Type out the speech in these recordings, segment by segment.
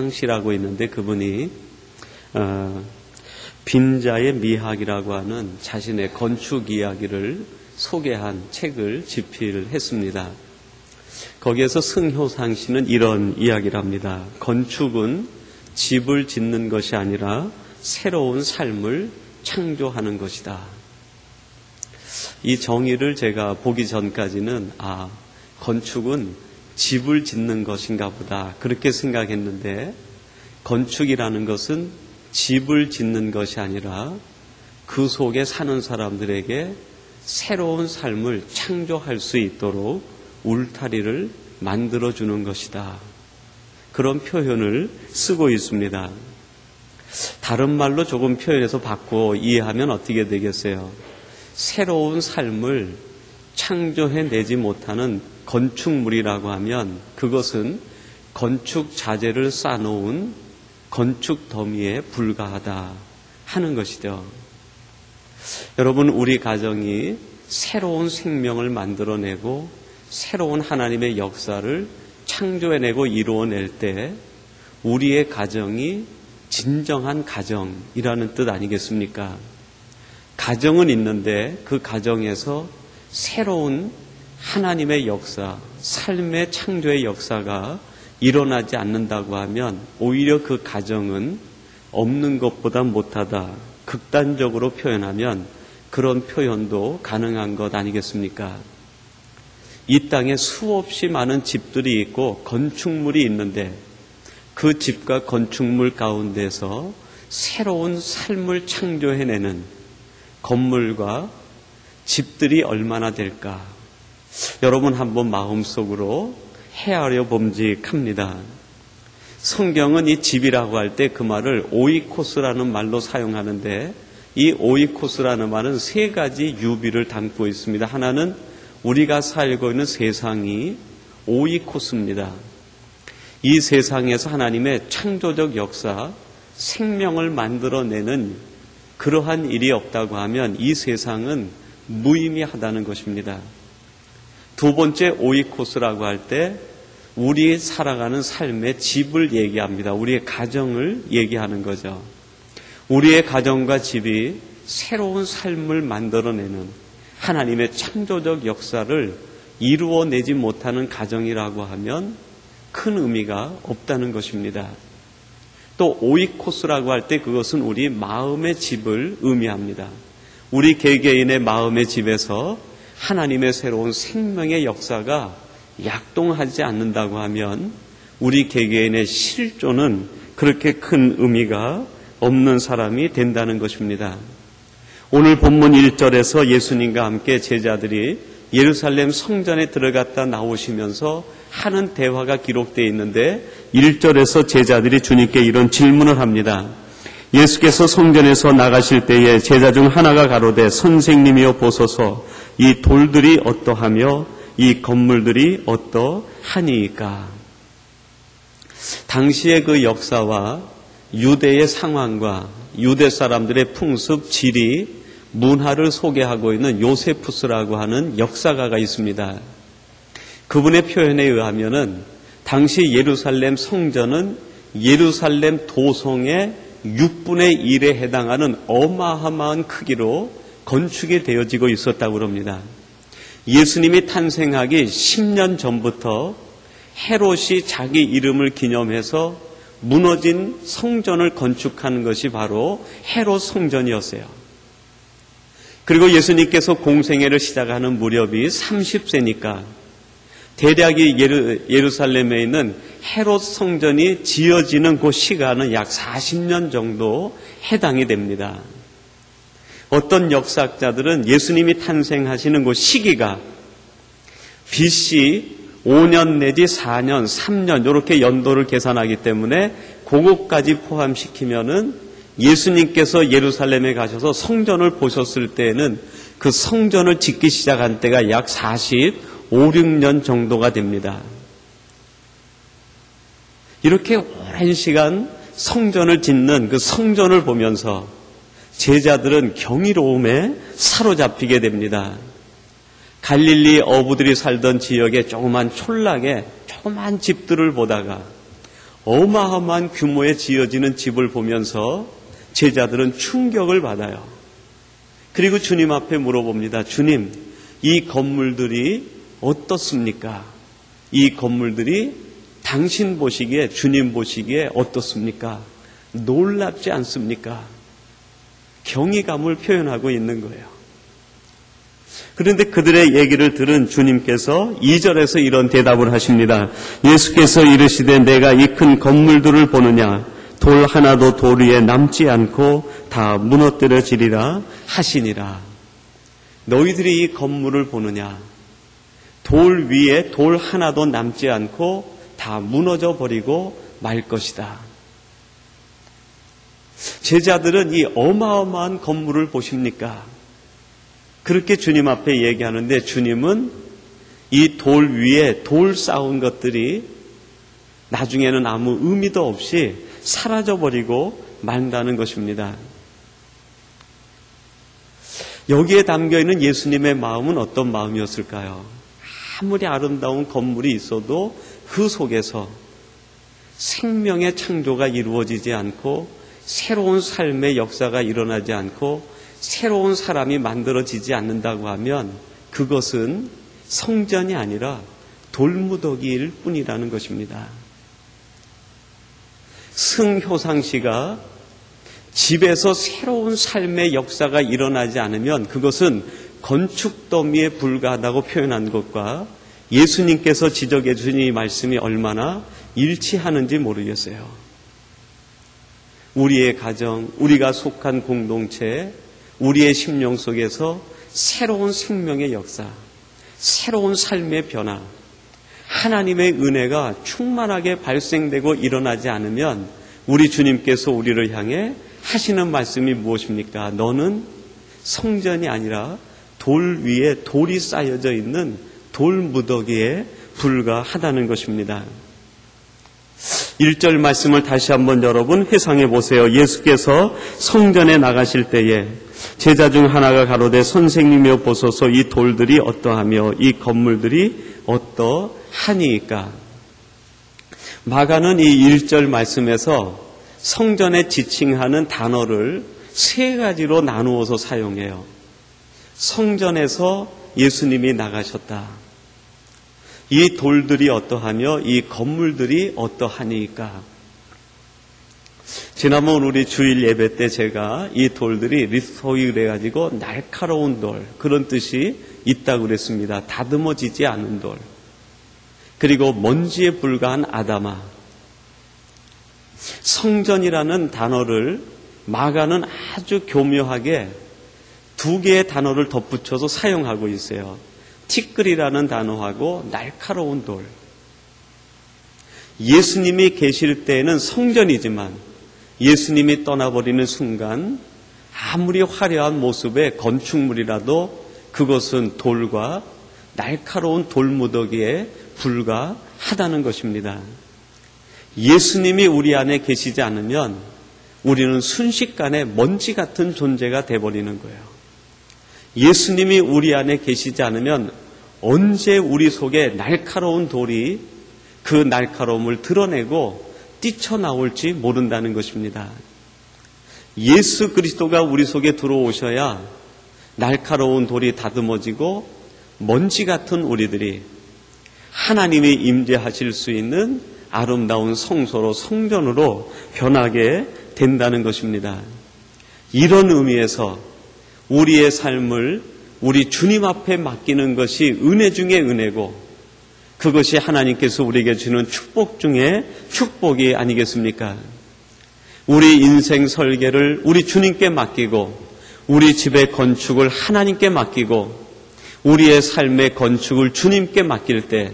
씨라고 있는데 그분이 빈자의 미학이라고 하는 자신의 건축 이야기를 소개한 책을 집필했습니다. 거기에서 승효상 씨는 이런 이야기를 합니다. 건축은 집을 짓는 것이 아니라 새로운 삶을 창조하는 것이다. 이 정의를 제가 보기 전까지는 건축은 집을 짓는 것인가 보다 그렇게 생각했는데, 건축이라는 것은 집을 짓는 것이 아니라 그 속에 사는 사람들에게 새로운 삶을 창조할 수 있도록 울타리를 만들어주는 것이다. 그런 표현을 쓰고 있습니다. 다른 말로 조금 표현해서 바꿔 이해하면 어떻게 되겠어요? 새로운 삶을 창조해내지 못하는 건축물이라고 하면 그것은 건축 자재를 쌓아놓은 건축 더미에 불과하다 하는 것이죠. 여러분, 우리 가정이 새로운 생명을 만들어내고 새로운 하나님의 역사를 창조해내고 이루어낼 때 우리의 가정이 진정한 가정이라는 뜻 아니겠습니까? 가정은 있는데 그 가정에서 새로운 하나님의 역사, 삶의 창조의 역사가 일어나지 않는다고 하면 오히려 그 가정은 없는 것보다 못하다. 극단적으로 표현하면 그런 표현도 가능한 것 아니겠습니까? 이 땅에 수없이 많은 집들이 있고 건축물이 있는데 그 집과 건축물 가운데서 새로운 삶을 창조해내는 건물과 집들이 얼마나 될까? 여러분 한번 마음속으로 헤아려 봄직합니다. 성경은 이 집이라고 할 때 그 말을 오이코스라는 말로 사용하는데, 이 오이코스라는 말은 세 가지 유비를 담고 있습니다. 하나는 우리가 살고 있는 세상이 오이코스입니다. 이 세상에서 하나님의 창조적 역사, 생명을 만들어내는 그러한 일이 없다고 하면 이 세상은 무의미하다는 것입니다. 두 번째 오이코스라고 할 때 우리 살아가는 삶의 집을 얘기합니다. 우리의 가정을 얘기하는 거죠. 우리의 가정과 집이 새로운 삶을 만들어내는 하나님의 창조적 역사를 이루어내지 못하는 가정이라고 하면 큰 의미가 없다는 것입니다. 또 오이코스라고 할 때 그것은 우리 마음의 집을 의미합니다. 우리 개개인의 마음의 집에서 하나님의 새로운 생명의 역사가 약동하지 않는다고 하면 우리 개개인의 실존은 그렇게 큰 의미가 없는 사람이 된다는 것입니다. 오늘 본문 1절에서 예수님과 함께 제자들이 예루살렘 성전에 들어갔다 나오시면서 하는 대화가 기록되어 있는데 1절에서 제자들이 주님께 이런 질문을 합니다. 예수께서 성전에서 나가실 때에 제자 중 하나가 가로되 선생님이여 보소서 이 돌들이 어떠하며 이 건물들이 어떠하니까. 당시의 그 역사와 유대의 상황과 유대 사람들의 풍습, 지리, 문화를 소개하고 있는 요세푸스라고 하는 역사가가 있습니다. 그분의 표현에 의하면은 당시 예루살렘 성전은 예루살렘 도성의 6분의 1에 해당하는 어마어마한 크기로 건축이 되어지고 있었다고 합니다. 예수님이 탄생하기 10년 전부터 헤롯이 자기 이름을 기념해서 무너진 성전을 건축하는 것이 바로 헤롯 성전이었어요. 그리고 예수님께서 공생애를 시작하는 무렵이 30세니까 대략 예루살렘에 있는 헤롯 성전이 지어지는 그 시간은 약 40년 정도 해당이 됩니다. 어떤 역사학자들은 예수님이 탄생하시는 그 시기가 BC 5년 내지 4년, 3년 이렇게 연도를 계산하기 때문에 그것까지 포함시키면은 예수님께서 예루살렘에 가셔서 성전을 보셨을 때에는 그 성전을 짓기 시작한 때가 약 45, 6년 정도가 됩니다. 이렇게 오랜 시간 성전을 짓는 그 성전을 보면서 제자들은 경이로움에 사로잡히게 됩니다. 갈릴리 어부들이 살던 지역의 조그만 촌락에 조그만 집들을 보다가 어마어마한 규모에 지어지는 집을 보면서 제자들은 충격을 받아요. 그리고 주님 앞에 물어봅니다. 주님, 이 건물들이 어떻습니까? 이 건물들이 당신 보시기에, 주님 보시기에 어떻습니까? 놀랍지 않습니까? 경이감을 표현하고 있는 거예요. 그런데 그들의 얘기를 들은 주님께서 2절에서 이런 대답을 하십니다. 예수께서 이르시되 내가 이 큰 건물들을 보느냐? 돌 하나도 돌 위에 남지 않고 다 무너뜨려지리라 하시니라. 너희들이 이 건물을 보느냐? 돌 위에 돌 하나도 남지 않고 다 무너져 버리고 말 것이다. 제자들은 이 어마어마한 건물을 보십니까? 그렇게 주님 앞에 얘기하는데 주님은 이 돌 위에 돌 쌓은 것들이 나중에는 아무 의미도 없이 사라져버리고 만다는 것입니다. 여기에 담겨있는 예수님의 마음은 어떤 마음이었을까요? 아무리 아름다운 건물이 있어도 그 속에서 생명의 창조가 이루어지지 않고 새로운 삶의 역사가 일어나지 않고 새로운 사람이 만들어지지 않는다고 하면 그것은 성전이 아니라 돌무더기일 뿐이라는 것입니다. 승효상 씨가 집에서 새로운 삶의 역사가 일어나지 않으면 그것은 건축 더미에 불과하다고 표현한 것과 예수님께서 지적해 주신 이 말씀이 얼마나 일치하는지 모르겠어요. 우리의 가정, 우리가 속한 공동체, 우리의 심령 속에서 새로운 생명의 역사, 새로운 삶의 변화, 하나님의 은혜가 충만하게 발생되고 일어나지 않으면 우리 주님께서 우리를 향해 하시는 말씀이 무엇입니까? 너는 성전이 아니라 돌 위에 돌이 쌓여져 있는 돌무더기에 불과하다는 것입니다. 1절 말씀을 다시 한번 여러분 회상해 보세요. 예수께서 성전에 나가실 때에 제자 중 하나가 가로되 선생님이여 보소서 이 돌들이 어떠하며 이 건물들이 어떠하니까. 마가는 이 1절 말씀에서 성전에 지칭하는 단어를 세 가지로 나누어서 사용해요. 성전에서 예수님이 나가셨다. 이 돌들이 어떠하며 이 건물들이 어떠하니까. 지난번 우리 주일 예배 때 제가 이 돌들이 리스토이 그래가지고 날카로운 돌 그런 뜻이 있다고 그랬습니다. 다듬어지지 않은 돌. 그리고 먼지에 불과한 아담아. 성전이라는 단어를 마가는 아주 교묘하게 두 개의 단어를 덧붙여서 사용하고 있어요. 티끌이라는 단어하고 날카로운 돌. 예수님이 계실 때에는 성전이지만 예수님이 떠나버리는 순간 아무리 화려한 모습의 건축물이라도 그것은 돌과 날카로운 돌무더기에 불과하다는 것입니다. 예수님이 우리 안에 계시지 않으면 우리는 순식간에 먼지 같은 존재가 돼버리는 거예요. 예수님이 우리 안에 계시지 않으면 언제 우리 속에 날카로운 돌이 그 날카로움을 드러내고 뛰쳐나올지 모른다는 것입니다. 예수 그리스도가 우리 속에 들어오셔야 날카로운 돌이 다듬어지고 먼지 같은 우리들이 하나님이 임재하실 수 있는 아름다운 성소로 성전으로 변하게 된다는 것입니다. 이런 의미에서 우리의 삶을 우리 주님 앞에 맡기는 것이 은혜 중에 은혜고 그것이 하나님께서 우리에게 주는 축복 중에 축복이 아니겠습니까? 우리 인생 설계를 우리 주님께 맡기고 우리 집의 건축을 하나님께 맡기고 우리의 삶의 건축을 주님께 맡길 때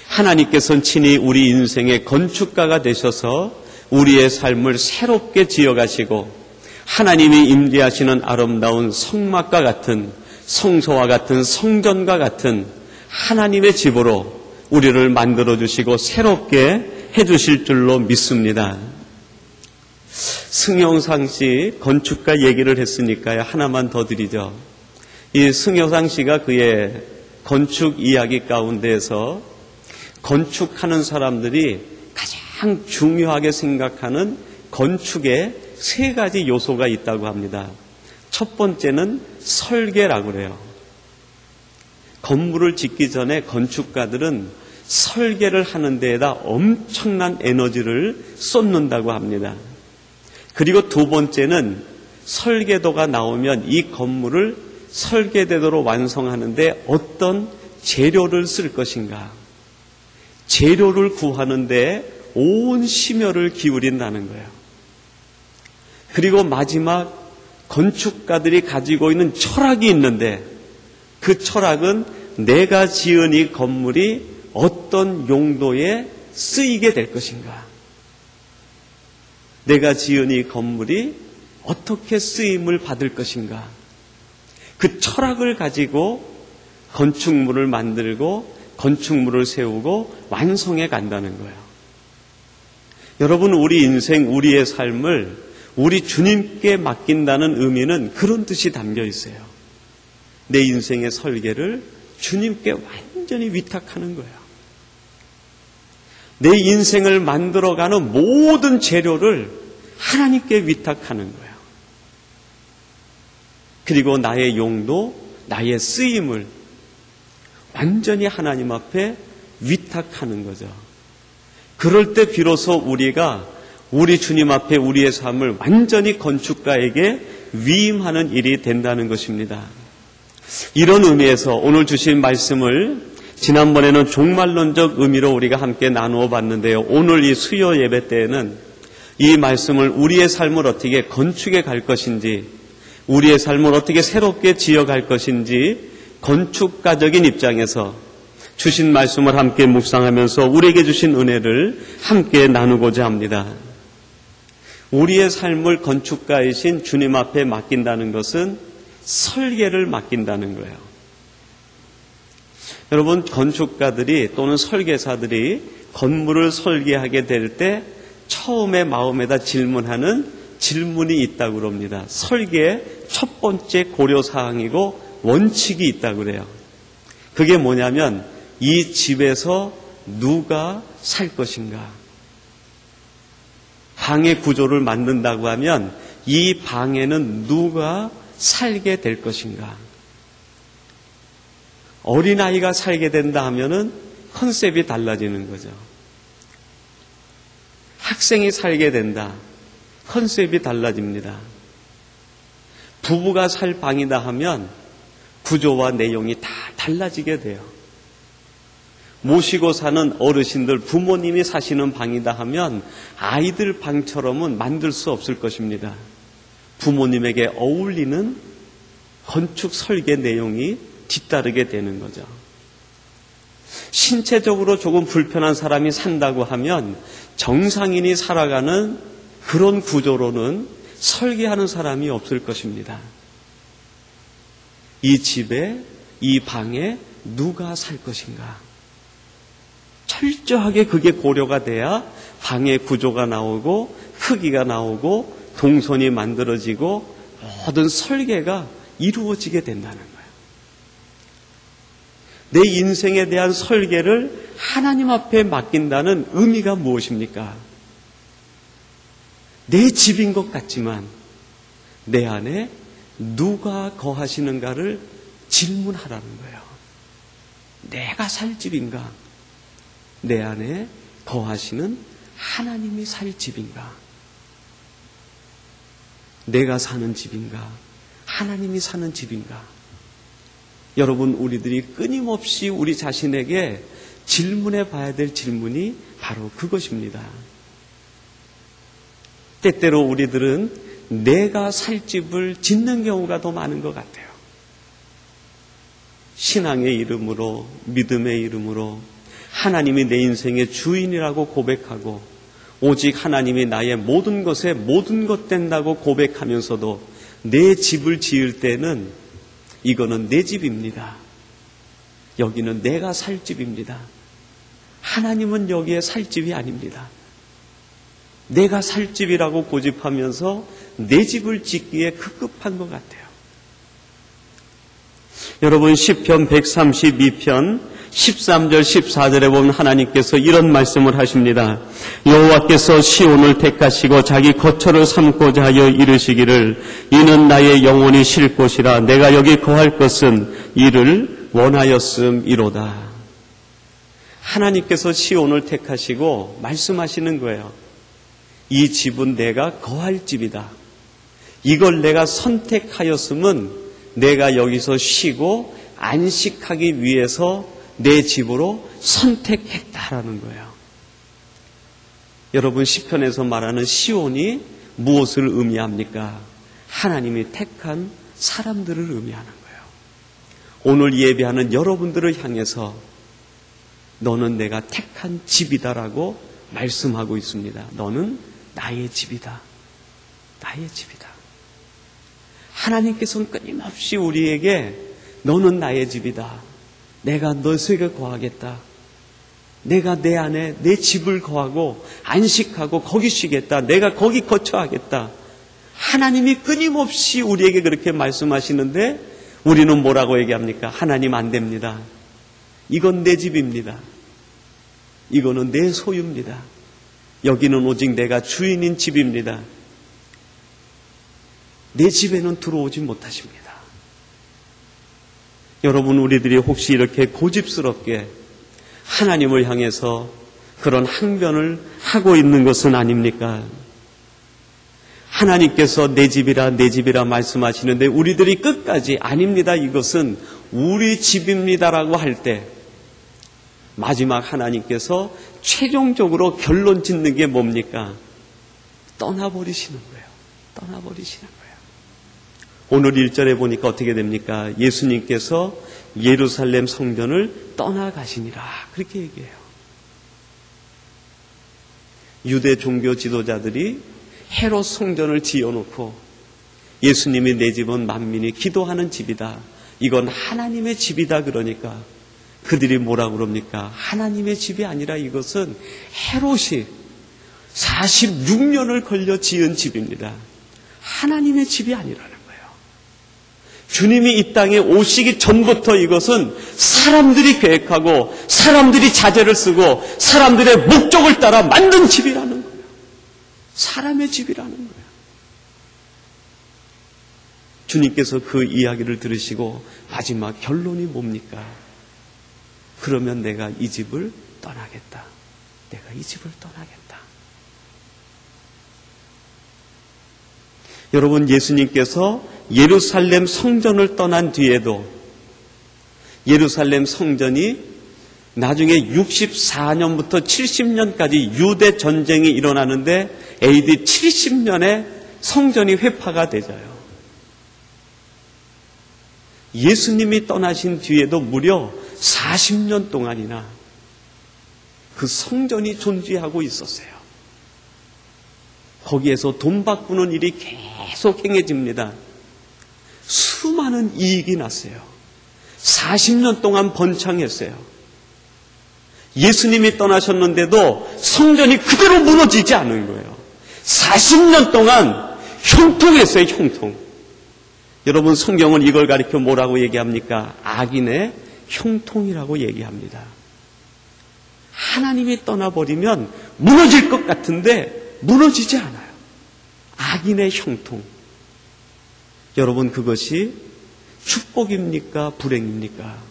하나님께서는 친히 우리 인생의 건축가가 되셔서 우리의 삶을 새롭게 지어가시고 하나님이 임재하시는 아름다운 성막과 같은 성소와 같은 성전과 같은 하나님의 집으로 우리를 만들어주시고 새롭게 해주실 줄로 믿습니다. 승효상 씨 건축가 얘기를 했으니까요. 하나만 더 드리죠. 이 승효상 씨가 그의 건축 이야기 가운데에서 건축하는 사람들이 가장 가장 중요하게 생각하는 건축에 세 가지 요소가 있다고 합니다. 첫 번째는 설계라고 그래요. 건물을 짓기 전에 건축가들은 설계를 하는 데에다 엄청난 에너지를 쏟는다고 합니다. 그리고 두 번째는 설계도가 나오면 이 건물을 설계대로 완성하는데 어떤 재료를 쓸 것인가, 재료를 구하는데 온 심혈을 기울인다는 거예요. 그리고 마지막 건축가들이 가지고 있는 철학이 있는데 그 철학은 내가 지은 이 건물이 어떤 용도에 쓰이게 될 것인가, 내가 지은 이 건물이 어떻게 쓰임을 받을 것인가, 그 철학을 가지고 건축물을 만들고 건축물을 세우고 완성해 간다는 거예요. 여러분, 우리 인생, 우리의 삶을 우리 주님께 맡긴다는 의미는 그런 뜻이 담겨 있어요. 내 인생의 설계를 주님께 완전히 위탁하는 거예요. 내 인생을 만들어가는 모든 재료를 하나님께 위탁하는 거예요. 그리고 나의 용도, 나의 쓰임을 완전히 하나님 앞에 위탁하는 거죠. 그럴 때 비로소 우리가 우리 주님 앞에 우리의 삶을 완전히 건축가에게 위임하는 일이 된다는 것입니다. 이런 의미에서 오늘 주신 말씀을 지난번에는 종말론적 의미로 우리가 함께 나누어 봤는데요. 오늘 이 수요 예배 때에는 이 말씀을 우리의 삶을 어떻게 건축해 갈 것인지, 우리의 삶을 어떻게 새롭게 지어갈 것인지 건축가적인 입장에서 주신 말씀을 함께 묵상하면서 우리에게 주신 은혜를 함께 나누고자 합니다. 우리의 삶을 건축가이신 주님 앞에 맡긴다는 것은 설계를 맡긴다는 거예요. 여러분, 건축가들이 또는 설계사들이 건물을 설계하게 될 때 처음에 마음에다 질문하는 질문이 있다고 그럽니다. 설계의 첫 번째 고려사항이고 원칙이 있다고 그래요. 그게 뭐냐면 이 집에서 누가 살 것인가. 방의 구조를 만든다고 하면 이 방에는 누가 살게 될 것인가. 어린아이가 살게 된다 하면은 컨셉이 달라지는 거죠. 학생이 살게 된다. 컨셉이 달라집니다. 부부가 살 방이다 하면 구조와 내용이 다 달라지게 돼요. 모시고 사는 어르신들, 부모님이 사시는 방이다 하면 아이들 방처럼은 만들 수 없을 것입니다. 부모님에게 어울리는 건축 설계 내용이 뒤따르게 되는 거죠. 신체적으로 조금 불편한 사람이 산다고 하면 정상인이 살아가는 그런 구조로는 설계하는 사람이 없을 것입니다. 이 집에, 이 방에 누가 살 것인가. 철저하게 그게 고려가 돼야 방의 구조가 나오고 크기가 나오고 동선이 만들어지고 모든 설계가 이루어지게 된다는 거예요. 내 인생에 대한 설계를 하나님 앞에 맡긴다는 의미가 무엇입니까? 내 집인 것 같지만 내 안에 누가 거하시는가를 질문하라는 거예요. 내가 살 집인가? 내 안에 거하시는 하나님이 살 집인가? 내가 사는 집인가? 하나님이 사는 집인가? 여러분, 우리들이 끊임없이 우리 자신에게 질문해 봐야 될 질문이 바로 그것입니다. 때때로 우리들은 내가 살 집을 짓는 경우가 더 많은 것 같아요. 신앙의 이름으로, 믿음의 이름으로 하나님이 내 인생의 주인이라고 고백하고 오직 하나님이 나의 모든 것에 모든 것 된다고 고백하면서도 내 집을 지을 때는 이거는 내 집입니다. 여기는 내가 살 집입니다. 하나님은 여기에 살 집이 아닙니다. 내가 살 집이라고 고집하면서 내 집을 짓기에 급급한 것 같아요. 여러분, 시편 132편 13절 14절에 보면 하나님께서 이런 말씀을 하십니다. 여호와께서 시온을 택하시고 자기 거처를 삼고자 하여 이르시기를 이는 나의 영혼이 쉴 곳이라 내가 여기 거할 것은 이를 원하였음이로다. 하나님께서 시온을 택하시고 말씀하시는 거예요. 이 집은 내가 거할 집이다. 이걸 내가 선택하였으면 내가 여기서 쉬고 안식하기 위해서 내 집으로 선택했다라는 거예요. 여러분, 시편에서 말하는 시온이 무엇을 의미합니까? 하나님이 택한 사람들을 의미하는 거예요. 오늘 예배하는 여러분들을 향해서 너는 내가 택한 집이다라고 말씀하고 있습니다. 너는 나의 집이다. 나의 집이다. 하나님께서는 끊임없이 우리에게 너는 나의 집이다. 내가 너 속에 거하겠다. 내가 내 안에 내 집을 거하고 안식하고 거기 쉬겠다. 내가 거기 거처하겠다. 하나님이 끊임없이 우리에게 그렇게 말씀하시는데 우리는 뭐라고 얘기합니까? 하나님 안 됩니다. 이건 내 집입니다. 이거는 내 소유입니다. 여기는 오직 내가 주인인 집입니다. 내 집에는 들어오지 못하십니다. 여러분, 우리들이 혹시 이렇게 고집스럽게 하나님을 향해서 그런 항변을 하고 있는 것은 아닙니까? 하나님께서 내 집이라 내 집이라 말씀하시는데 우리들이 끝까지 아닙니다. 이것은 우리 집입니다라고 할 때 마지막 하나님께서 최종적으로 결론 짓는 게 뭡니까? 떠나버리시는 거예요. 떠나버리시는 거예요. 오늘 1절에 보니까 어떻게 됩니까? 예수님께서 예루살렘 성전을 떠나가시니라. 그렇게 얘기해요. 유대 종교 지도자들이 헤롯 성전을 지어놓고 예수님이 내 집은 만민이 기도하는 집이다. 이건 하나님의 집이다. 그러니까 그들이 뭐라고 그럽니까? 하나님의 집이 아니라 이것은 헤롯이 46년을 걸려 지은 집입니다. 하나님의 집이 아니라는 거예요. 주님이 이 땅에 오시기 전부터 이것은 사람들이 계획하고 사람들이 자재를 쓰고 사람들의 목적을 따라 만든 집이라는 거예요. 사람의 집이라는 거예요. 주님께서 그 이야기를 들으시고 마지막 결론이 뭡니까? 그러면 내가 이 집을 떠나겠다. 내가 이 집을 떠나겠다. 여러분, 예수님께서 예루살렘 성전을 떠난 뒤에도 예루살렘 성전이 나중에 64년부터 70년까지 유대 전쟁이 일어나는데 AD 70년에 성전이 회파가 되져요. 예수님이 떠나신 뒤에도 무려 40년 동안이나 그 성전이 존재하고 있었어요. 거기에서 돈 바꾸는 일이 계속 행해집니다. 수많은 이익이 났어요. 40년 동안 번창했어요. 예수님이 떠나셨는데도 성전이 그대로 무너지지 않은 거예요. 40년 동안 형통했어요. 형통. 여러분, 성경은 이걸 가리켜 뭐라고 얘기합니까? 악인의 형통이라고 얘기합니다. 하나님이 떠나버리면 무너질 것 같은데 무너지지 않아요. 악인의 형통. 여러분, 그것이 축복입니까? 불행입니까?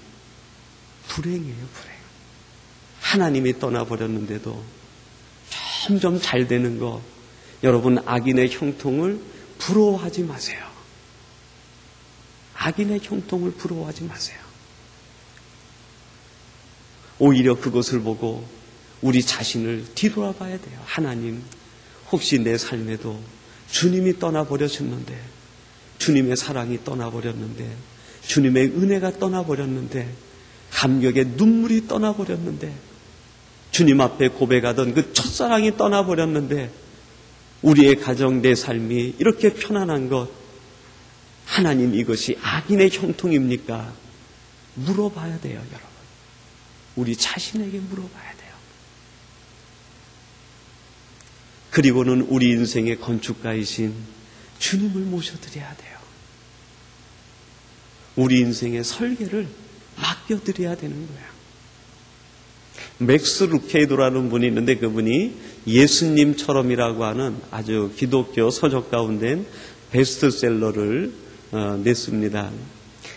불행이에요. 불행. 하나님이 떠나버렸는데도 점점 잘 되는 거, 여러분, 악인의 형통을 부러워하지 마세요. 악인의 형통을 부러워하지 마세요. 오히려 그것을 보고 우리 자신을 뒤돌아봐야 돼요. 하나님, 혹시 내 삶에도 주님이 떠나버렸는데, 주님의 사랑이 떠나버렸는데, 주님의 은혜가 떠나버렸는데, 감격의 눈물이 떠나버렸는데, 주님 앞에 고백하던 그 첫사랑이 떠나버렸는데, 우리의 가정, 내 삶이 이렇게 편안한 것, 하나님, 이것이 악인의 형통입니까? 물어봐야 돼요, 여러분. 우리 자신에게 물어봐야 돼요. 그리고는 우리 인생의 건축가이신 주님을 모셔드려야 돼요. 우리 인생의 설계를 맡겨드려야 되는 거예요. 맥스 루케이도라는 분이 있는데 그분이 예수님처럼이라고 하는 아주 기독교 서적 가운데 베스트셀러를 냈습니다.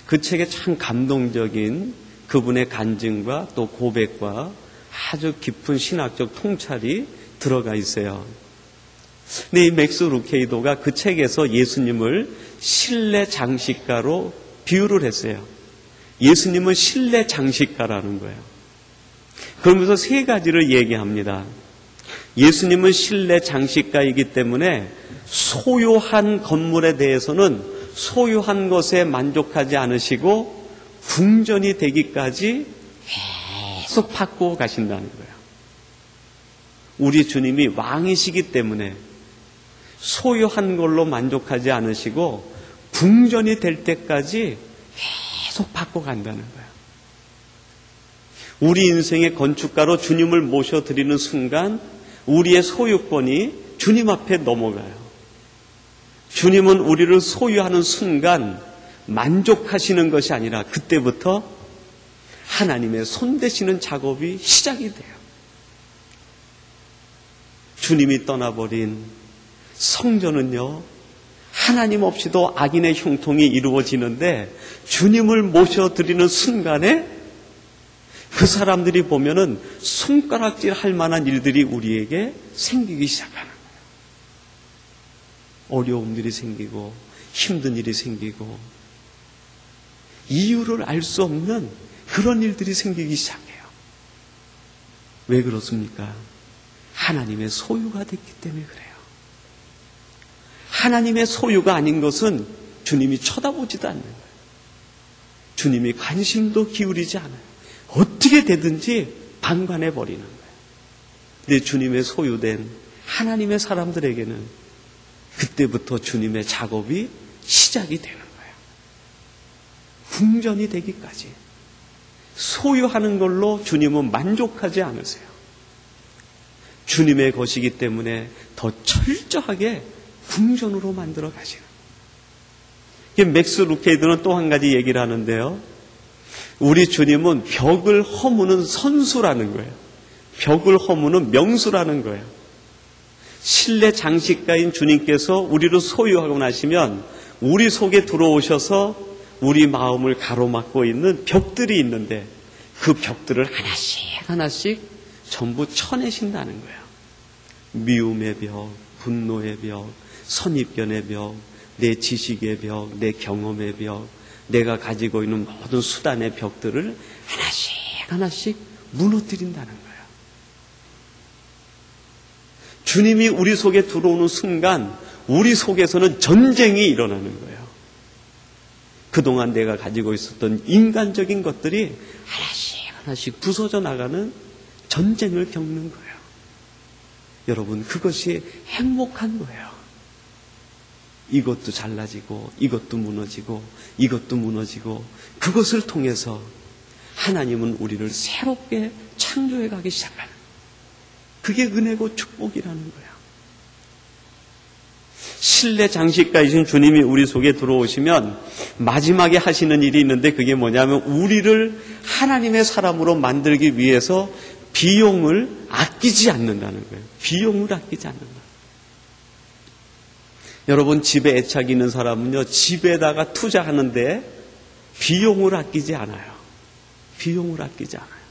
그 책에 참 감동적인 그분의 간증과 또 고백과 아주 깊은 신학적 통찰이 들어가 있어요. 근데 이 맥스 루케이도가 그 책에서 예수님을 실내 장식가로 비유를 했어요. 예수님은 실내 장식가라는 거예요. 그러면서 세 가지를 얘기합니다. 예수님은 실내 장식가이기 때문에 소유한 건물에 대해서는 소유한 것에 만족하지 않으시고 궁전이 되기까지 계속 바꾸어 가신다는 거예요. 우리 주님이 왕이시기 때문에 소유한 걸로 만족하지 않으시고 궁전이 될 때까지 계속 바꿔간다는 거예요. 우리 인생의 건축가로 주님을 모셔드리는 순간 우리의 소유권이 주님 앞에 넘어가요. 주님은 우리를 소유하는 순간 만족하시는 것이 아니라 그때부터 하나님의 손대시는 작업이 시작이 돼요. 주님이 떠나버린 성전은요, 하나님 없이도 악인의 형통이 이루어지는데 주님을 모셔드리는 순간에 그 사람들이 보면은 손가락질 할 만한 일들이 우리에게 생기기 시작하는 거예요. 어려움들이 생기고 힘든 일이 생기고 이유를 알 수 없는 그런 일들이 생기기 시작해요. 왜 그렇습니까? 하나님의 소유가 됐기 때문에 그래요. 하나님의 소유가 아닌 것은 주님이 쳐다보지도 않는 거예요. 주님이 관심도 기울이지 않아요. 어떻게 되든지 방관해 버리는 거예요. 근데 주님의 소유된 하나님의 사람들에게는 그때부터 주님의 작업이 시작이 되는 거예요. 궁전이 되기까지 소유하는 걸로 주님은 만족하지 않으세요. 주님의 것이기 때문에 더 철저하게 궁전으로 만들어 가시는 거예요. 맥스 루케이드는 또 한 가지 얘기를 하는데요. 우리 주님은 벽을 허무는 선수라는 거예요. 벽을 허무는 명수라는 거예요. 실내 장식가인 주님께서 우리를 소유하고 나시면 우리 속에 들어오셔서 우리 마음을 가로막고 있는 벽들이 있는데 그 벽들을 하나씩 하나씩 전부 쳐내신다는 거예요. 미움의 벽, 분노의 벽, 선입견의 벽, 내 지식의 벽, 내 경험의 벽, 내가 가지고 있는 모든 수단의 벽들을 하나씩 하나씩 무너뜨린다는 거예요. 주님이 우리 속에 들어오는 순간 우리 속에서는 전쟁이 일어나는 거예요. 그동안 내가 가지고 있었던 인간적인 것들이 하나씩 하나씩 부서져 나가는 전쟁을 겪는 거예요. 여러분, 그것이 행복한 거예요. 이것도 잘라지고 이것도 무너지고 이것도 무너지고 그것을 통해서 하나님은 우리를 새롭게 창조해 가기 시작하는, 그게 은혜고 축복이라는 거예요. 실내 장식가이신 주님이 우리 속에 들어오시면 마지막에 하시는 일이 있는데 그게 뭐냐면 우리를 하나님의 사람으로 만들기 위해서 비용을 아끼지 않는다는 거예요. 비용을 아끼지 않는다. 여러분, 집에 애착이 있는 사람은요, 집에다가 투자하는데 비용을 아끼지 않아요. 비용을 아끼지 않아요.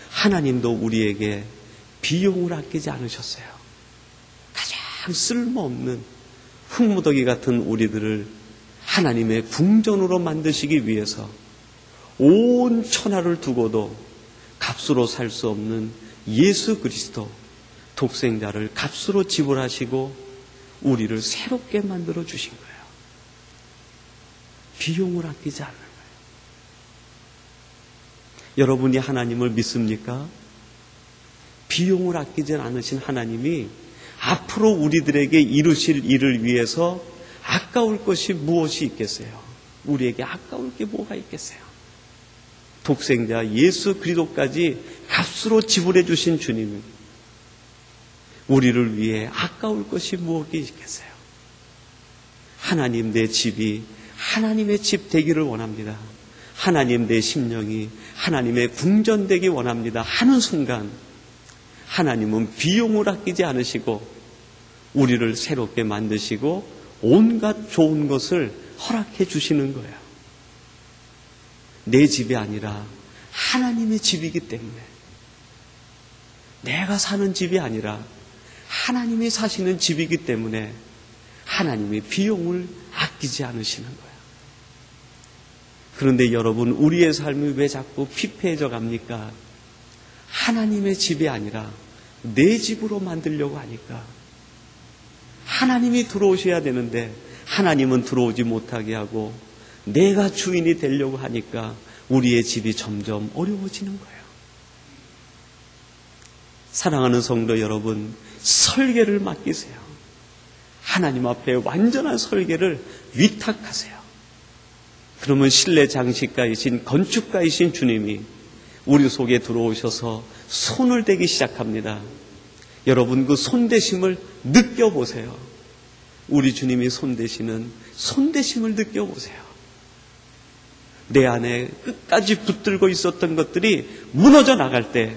하나님도 우리에게 비용을 아끼지 않으셨어요. 가장 쓸모없는 흙무더기 같은 우리들을 하나님의 궁전으로 만드시기 위해서 온 천하를 두고도 값으로 살 수 없는 예수 그리스도 독생자를 값으로 지불하시고 우리를 새롭게 만들어 주신 거예요. 비용을 아끼지 않는 거예요. 여러분이 하나님을 믿습니까? 비용을 아끼지 않으신 하나님이 앞으로 우리들에게 이루실 일을 위해서 아까울 것이 무엇이 있겠어요? 우리에게 아까울 게 뭐가 있겠어요? 독생자 예수 그리스도까지 값으로 지불해 주신 주님이 우리를 위해 아까울 것이 무엇이 있겠어요? 하나님, 내 집이 하나님의 집 되기를 원합니다. 하나님 내 심령이 하나님의 궁전되기 원합니다 하는 순간 하나님은 비용을 아끼지 않으시고 우리를 새롭게 만드시고 온갖 좋은 것을 허락해 주시는 거예요. 내 집이 아니라 하나님의 집이기 때문에, 내가 사는 집이 아니라 하나님이 사시는 집이기 때문에 하나님의 비용을 아끼지 않으시는 거예요. 그런데 여러분, 우리의 삶이 왜 자꾸 피폐해져 갑니까? 하나님의 집이 아니라 내 집으로 만들려고 하니까. 하나님이 들어오셔야 되는데 하나님은 들어오지 못하게 하고 내가 주인이 되려고 하니까 우리의 집이 점점 어려워지는 거예요. 사랑하는 성도 여러분, 설계를 맡기세요. 하나님 앞에 완전한 설계를 위탁하세요. 그러면 실내 장식가이신 건축가이신 주님이 우리 속에 들어오셔서 손을 대기 시작합니다. 여러분, 그 손대심을 느껴보세요. 우리 주님이 손대시는 손대심을 느껴보세요. 내 안에 끝까지 붙들고 있었던 것들이 무너져 나갈 때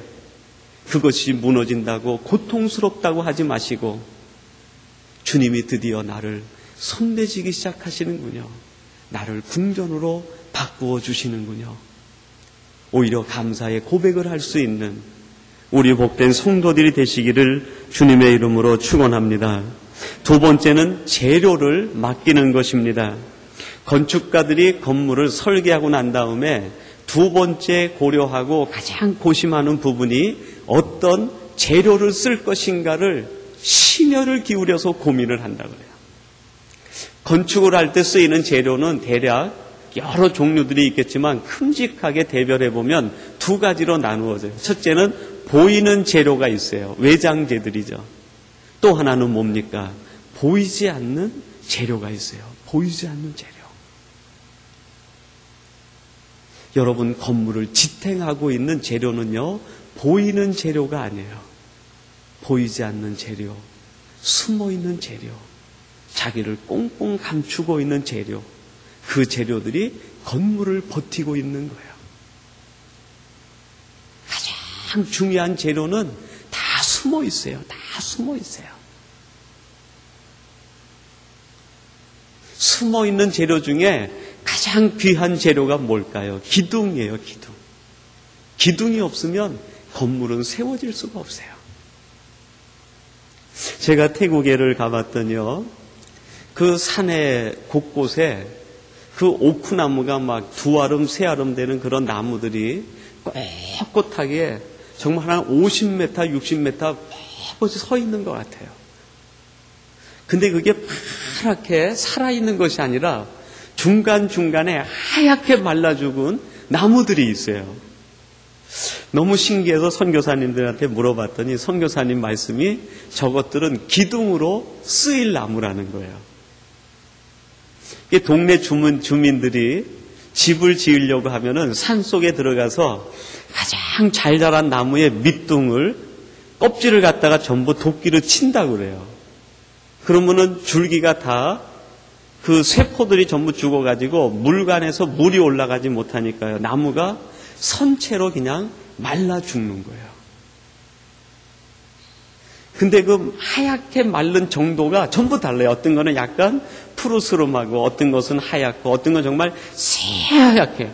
그것이 무너진다고 고통스럽다고 하지 마시고 주님이 드디어 나를 손대시기 시작하시는군요. 나를 궁전으로 바꾸어 주시는군요. 오히려 감사의 고백을 할 수 있는 우리 복된 성도들이 되시기를 주님의 이름으로 축원합니다. 두 번째는 재료를 맡기는 것입니다. 건축가들이 건물을 설계하고 난 다음에 두 번째 고려하고 가장 고심하는 부분이 어떤 재료를 쓸 것인가를 심혈을 기울여서 고민을 한다고 해요. 건축을 할 때 쓰이는 재료는 대략 여러 종류들이 있겠지만 큼직하게 대별해 보면 두 가지로 나누어져요. 첫째는 보이는 재료가 있어요. 외장재들이죠. 또 하나는 뭡니까? 보이지 않는 재료가 있어요. 보이지 않는 재료. 여러분, 건물을 지탱하고 있는 재료는요, 보이는 재료가 아니에요. 보이지 않는 재료, 숨어 있는 재료, 자기를 꽁꽁 감추고 있는 재료, 그 재료들이 건물을 버티고 있는 거예요. 가장 중요한 재료는 다 숨어 있어요. 다 숨어 있어요. 숨어 있는 재료 중에 가장 귀한 재료가 뭘까요? 기둥이에요, 기둥. 기둥이 없으면 건물은 세워질 수가 없어요. 제가 태국에를 가봤더니요, 그 산의 곳곳에 그 오크나무가 막 두 아름, 세 아름 되는 그런 나무들이 꼿꼿하게 정말 한 50m, 60m 뻣뻣이 서 있는 것 같아요. 근데 그게 파랗게 살아있는 것이 아니라 중간중간에 하얗게 말라 죽은 나무들이 있어요. 너무 신기해서 선교사님들한테 물어봤더니 선교사님 말씀이 저것들은 기둥으로 쓰일 나무라는 거예요. 동네 주민들이 집을 지으려고 하면은 산속에 들어가서 가장 잘 자란 나무의 밑둥을, 껍질을 갖다가 전부 도끼로 친다고 그래요. 그러면은 줄기가 다 그 세포들이 전부 죽어가지고 물관에서 물이 올라가지 못하니까요. 나무가 선체로 그냥 말라 죽는 거예요. 근데 그 하얗게 마른 정도가 전부 달라요. 어떤 거는 약간 푸르스름하고 어떤 것은 하얗고 어떤 건 정말 새하얗게.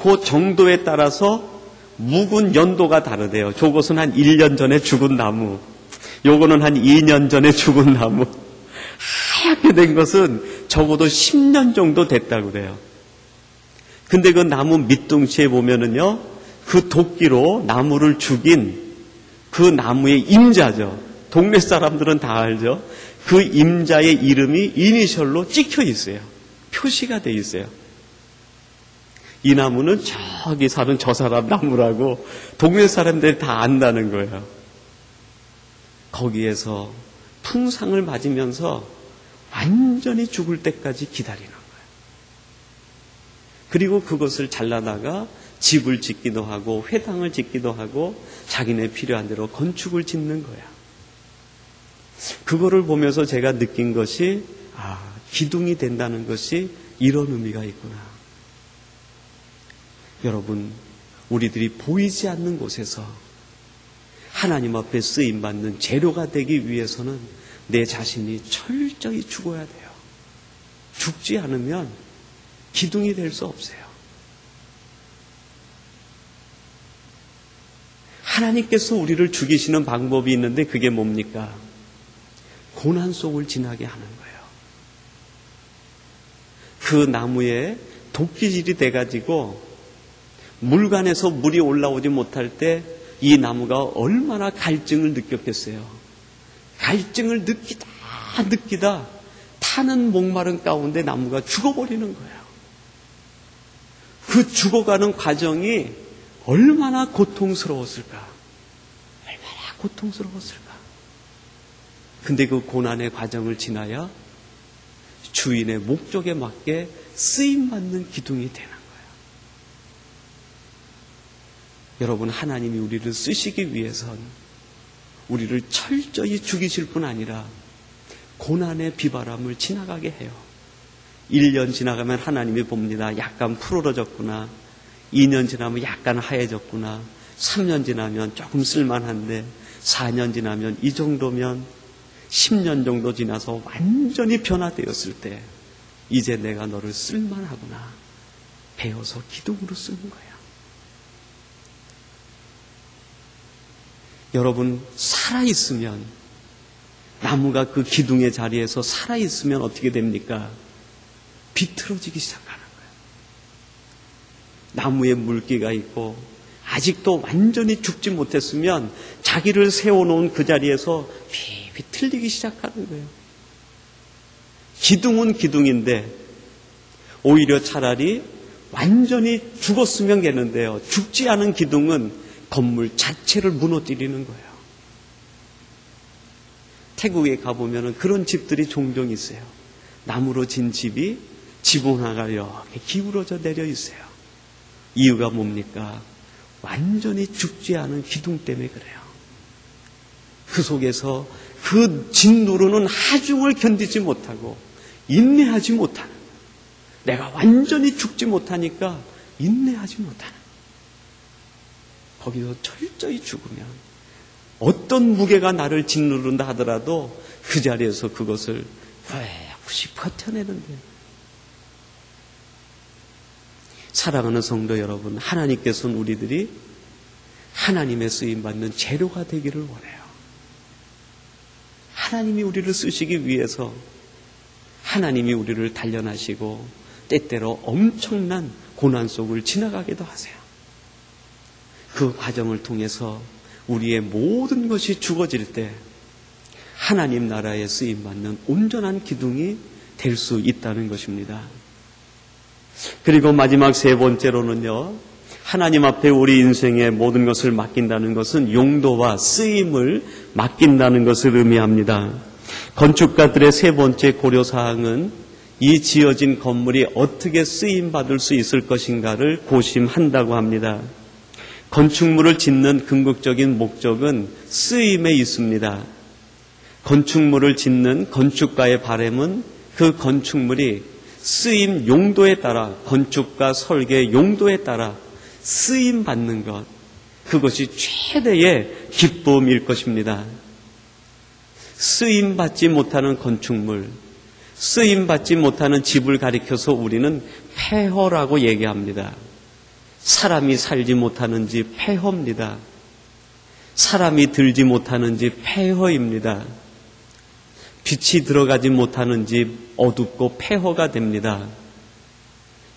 그 정도에 따라서 묵은 연도가 다르대요. 저것은 한 1년 전에 죽은 나무, 요거는 한 2년 전에 죽은 나무. 하얗게 된 것은 적어도 10년 정도 됐다고 그래요. 근데 그 나무 밑둥치에 보면은요, 그 도끼로 나무를 죽인 그 나무의 임자죠. 동네 사람들은 다 알죠. 그 임자의 이름이 이니셜로 찍혀 있어요. 표시가 돼 있어요. 이 나무는 저기 사는 저 사람 나무라고 동네 사람들이 다 안다는 거예요. 거기에서 풍상을 맞으면서 완전히 죽을 때까지 기다리는 거예요. 그리고 그것을 잘라다가 집을 짓기도 하고 회당을 짓기도 하고 자기네 필요한 대로 건축을 짓는 거야. 그거를 보면서 제가 느낀 것이, 기둥이 된다는 것이 이런 의미가 있구나. 여러분, 우리들이 보이지 않는 곳에서 하나님 앞에 쓰임받는 재료가 되기 위해서는 내 자신이 철저히 죽어야 돼요. 죽지 않으면 기둥이 될 수 없어요. 하나님께서 우리를 죽이시는 방법이 있는데 그게 뭡니까? 고난 속을 지나게 하는 거예요. 그 나무에 도끼질이 돼가지고 물간에서 물이 올라오지 못할 때 이 나무가 얼마나 갈증을 느꼈겠어요. 갈증을 느끼다 타는 목마른 가운데 나무가 죽어버리는 거예요. 그 죽어가는 과정이 얼마나 고통스러웠을까? 얼마나 고통스러웠을까? 근데 그 고난의 과정을 지나야 주인의 목적에 맞게 쓰임받는 기둥이 되는 거예요. 여러분, 하나님이 우리를 쓰시기 위해선 우리를 철저히 죽이실 뿐 아니라 고난의 비바람을 지나가게 해요. 1년 지나가면 하나님이 봅니다. 약간 푸르러졌구나. 2년 지나면 약간 하얘졌구나. 3년 지나면 조금 쓸만한데 4년 지나면 이 정도면 10년 정도 지나서 완전히 변화되었을 때 이제 내가 너를 쓸만하구나. 배워서 기둥으로 쓰는 거야. 여러분, 살아있으면, 나무가 그 기둥의 자리에서 살아있으면 어떻게 됩니까? 비틀어지기 시작하는 거예요. 나무에 물기가 있고 아직도 완전히 죽지 못했으면 자기를 세워놓은 그 자리에서 비틀리기 시작하는 거예요. 기둥은 기둥인데 오히려 차라리 완전히 죽었으면 되는데요. 죽지 않은 기둥은 건물 자체를 무너뜨리는 거예요. 태국에 가보면 그런 집들이 종종 있어요. 나무로 진 집이 지붕 하나가 이렇게 기울어져 내려 있어요. 이유가 뭡니까? 완전히 죽지 않은 기둥 때문에 그래요. 그 속에서 그 진노로는 하중을 견디지 못하고 인내하지 못하는, 내가 완전히 죽지 못하니까 인내하지 못하는, 거기서 철저히 죽으면 어떤 무게가 나를 짓누른다 하더라도 그 자리에서 그것을 굳이 버텨내는데, 사랑하는 성도 여러분, 하나님께서는 우리들이 하나님의 쓰임받는 재료가 되기를 원해요. 하나님이 우리를 쓰시기 위해서 하나님이 우리를 단련하시고 때때로 엄청난 고난 속을 지나가기도 하세요. 그 과정을 통해서 우리의 모든 것이 죽어질 때 하나님 나라에 쓰임받는 온전한 기둥이 될 수 있다는 것입니다. 그리고 마지막 세 번째로는요, 하나님 앞에 우리 인생의 모든 것을 맡긴다는 것은 용도와 쓰임을 맡긴다는 것을 의미합니다. 건축가들의 세 번째 고려사항은 이 지어진 건물이 어떻게 쓰임받을 수 있을 것인가를 고심한다고 합니다. 건축물을 짓는 궁극적인 목적은 쓰임에 있습니다. 건축물을 짓는 건축가의 바람은 그 건축물이 쓰임 용도에 따라, 건축가 설계 용도에 따라 쓰임받는 것, 그것이 최대의 기쁨일 것입니다. 쓰임받지 못하는 건축물, 쓰임받지 못하는 집을 가리켜서 우리는 폐허라고 얘기합니다. 사람이 살지 못하는 집 폐허입니다. 사람이 들지 못하는 집 폐허입니다. 빛이 들어가지 못하는 집 어둡고 폐허가 됩니다.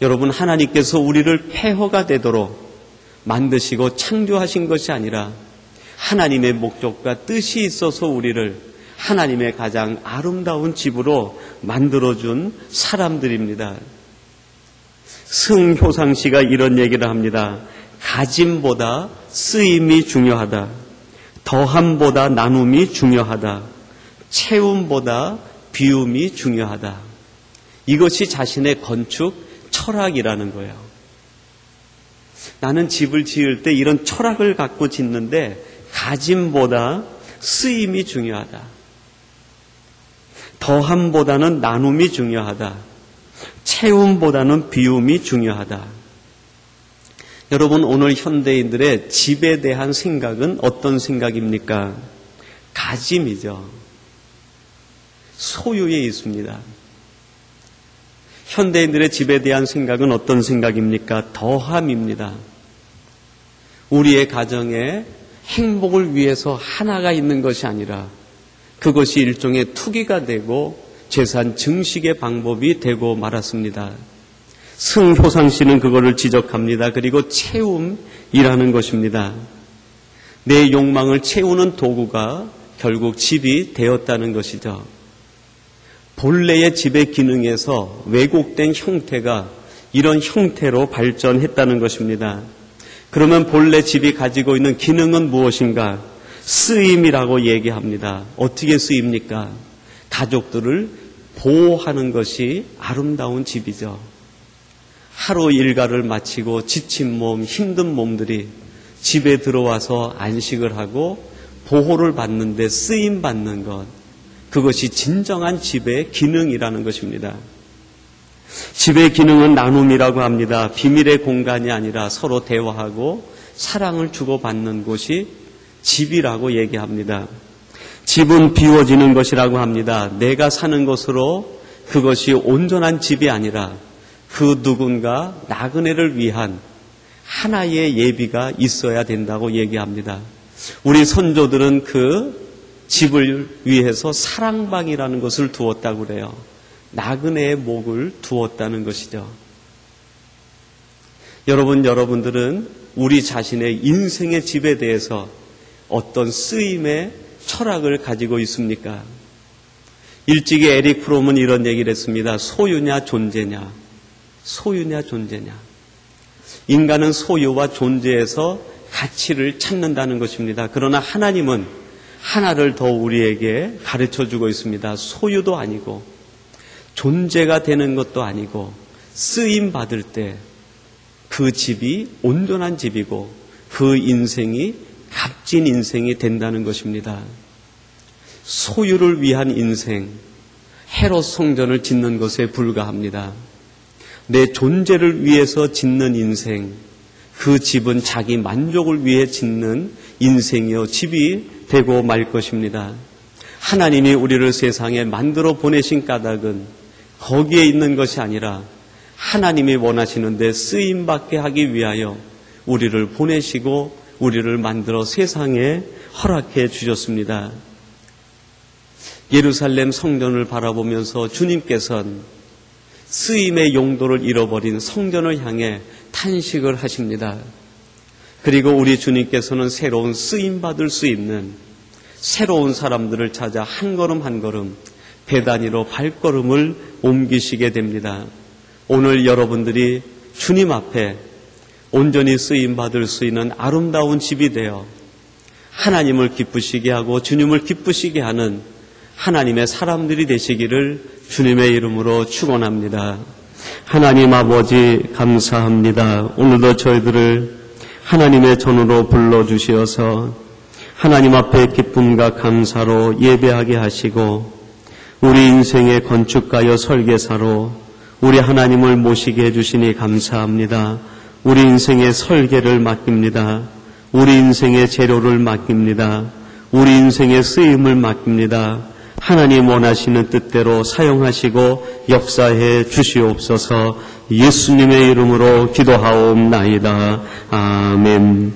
여러분, 하나님께서 우리를 폐허가 되도록 만드시고 창조하신 것이 아니라 하나님의 목적과 뜻이 있어서 우리를 하나님의 가장 아름다운 집으로 만들어준 사람들입니다. 승효상 씨가 이런 얘기를 합니다. 가짐보다 쓰임이 중요하다. 더함보다 나눔이 중요하다. 채움보다 비움이 중요하다. 이것이 자신의 건축 철학이라는 거예요. 나는 집을 지을 때 이런 철학을 갖고 짓는데 가짐보다 쓰임이 중요하다. 더함보다는 나눔이 중요하다. 채움보다는 비움이 중요하다. 여러분, 오늘 현대인들의 집에 대한 생각은 어떤 생각입니까? 가짐이죠. 소유에 있습니다. 현대인들의 집에 대한 생각은 어떤 생각입니까? 더함입니다. 우리의 가정에 행복을 위해서 하나가 있는 것이 아니라 그것이 일종의 투기가 되고 재산 증식의 방법이 되고 말았습니다. 승효상 씨는 그거를 지적합니다. 그리고 채움이라는 것입니다. 내 욕망을 채우는 도구가 결국 집이 되었다는 것이죠. 본래의 집의 기능에서 왜곡된 형태가 이런 형태로 발전했다는 것입니다. 그러면 본래 집이 가지고 있는 기능은 무엇인가? 쓰임이라고 얘기합니다. 어떻게 쓰입니까? 가족들을 보호하는 것이 아름다운 집이죠. 하루 일과를 마치고 지친 몸, 힘든 몸들이 집에 들어와서 안식을 하고 보호를 받는데 쓰임받는 것, 그것이 진정한 집의 기능이라는 것입니다. 집의 기능은 나눔이라고 합니다. 비밀의 공간이 아니라 서로 대화하고 사랑을 주고받는 곳이 집이라고 얘기합니다. 집은 비워지는 것이라고 합니다. 내가 사는 것으로 그것이 온전한 집이 아니라 그 누군가 나그네를 위한 하나의 예비가 있어야 된다고 얘기합니다. 우리 선조들은 그 집을 위해서 사랑방이라는 것을 두었다고 그래요. 나그네의 목을 두었다는 것이죠. 여러분들은 우리 자신의 인생의 집에 대해서 어떤 쓰임의 철학을 가지고 있습니까? 일찍이 에릭 프롬은 이런 얘기를 했습니다. 소유냐 존재냐. 소유냐 존재냐. 인간은 소유와 존재에서 가치를 찾는다는 것입니다. 그러나 하나님은 하나를 더 우리에게 가르쳐주고 있습니다. 소유도 아니고 존재가 되는 것도 아니고 쓰임받을 때 그 집이 온전한 집이고 그 인생이 값진 인생이 된다는 것입니다. 소유를 위한 인생, 헤롯 성전을 짓는 것에 불과합니다. 내 존재를 위해서 짓는 인생, 그 집은 자기 만족을 위해 짓는 인생이요 집이 되고 말 것입니다. 하나님이 우리를 세상에 만들어 보내신 까닭은 거기에 있는 것이 아니라 하나님이 원하시는데 쓰임받게 하기 위하여 우리를 보내시고 우리를 만들어 세상에 허락해 주셨습니다. 예루살렘 성전을 바라보면서 주님께서는 쓰임의 용도를 잃어버린 성전을 향해 탄식을 하십니다. 그리고 우리 주님께서는 새로운 쓰임받을 수 있는 새로운 사람들을 찾아 한 걸음 한 걸음 배단위로 발걸음을 옮기시게 됩니다. 오늘 여러분들이 주님 앞에 온전히 쓰임받을 수 있는 아름다운 집이 되어 하나님을 기쁘시게 하고 주님을 기쁘시게 하는 하나님의 사람들이 되시기를 주님의 이름으로 축원합니다. 하나님 아버지 감사합니다. 오늘도 저희들을 하나님의 전으로 불러주시어서 하나님 앞에 기쁨과 감사로 예배하게 하시고 우리 인생의 건축가여 설계사로 우리 하나님을 모시게 해주시니 감사합니다. 우리 인생의 설계를 맡깁니다. 우리 인생의 재료를 맡깁니다. 우리 인생의 쓰임을 맡깁니다. 하나님 원하시는 뜻대로 사용하시고 역사해 주시옵소서. 예수님의 이름으로 기도하옵나이다. 아멘.